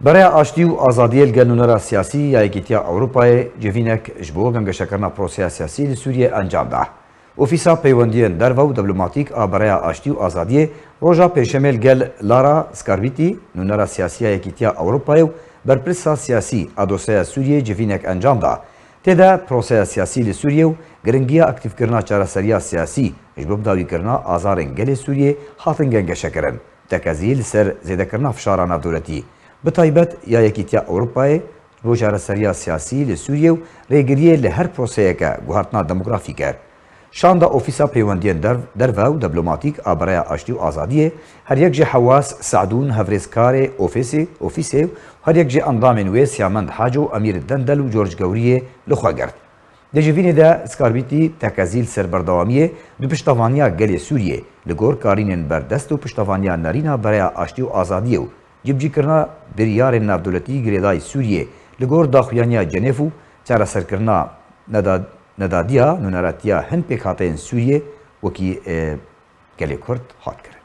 برای آشتی و آزادی الگنونرا سیاسی یا یکیتیا اروپای جوینک جبو گنگشکرنا پروسیا سیاسی لسوریه انجام ده. اوفیسا پیوندیان درو و دیپلماتیک برای آشتی و آزادی روژا پیشمل گل لارا سکاربیتی نونرا سیاسی یکیتیا اروپای برپرسا سیاسی ادوسیا سوریه جوینک انجام ده. تدا پروسیا سیاسی لسوریه و گرنگیا اکتیف کرنا چارەسەریya سیاسی جبو داوی کرنا آزارن گل سوریه هاتن گنگشکرن. تکازیل سر زیدکرنا فشارا نافدولتی. بتایبەت یا یەکیتیا ئەوروپایە بۆ چارەسەریya سیاسی لە سووریە و ڕێگریە لە هەر پرۆسەیەکە گوهارتنا دەموگرافیکە شاندا ئۆفیسا پەیوەندیان دەرڤە و دەبلۆماتیک ئابەرەیە ئاشتی و ئازادیە هەریەک جێ حەواس سعدون هەڤرێزکارێ ئۆفیسێ و هەریەک جێ ئەندامێن وێ سیامەند حاج و ئەمیر دەندەل و جۆرج گەوریە لەخوا گرت دەژڤینێدا سکاربیتی تەکەزیل سەربەردەوامیە دو پشتەوانیا گەلێ سووریە لە گۆر کارینên بەردەست و پشتەوانیا نەرینە بەرەیە ئاشتی و ئازادیە و جبجیکرنا بریارên navdewletî girêdayî Sûriyê li gor daxuyaniya Cenêv û çareserkirina nedadiya nûneretiya hin pêkhateyên Sûriyê wekî gelê Kurd hat kirin.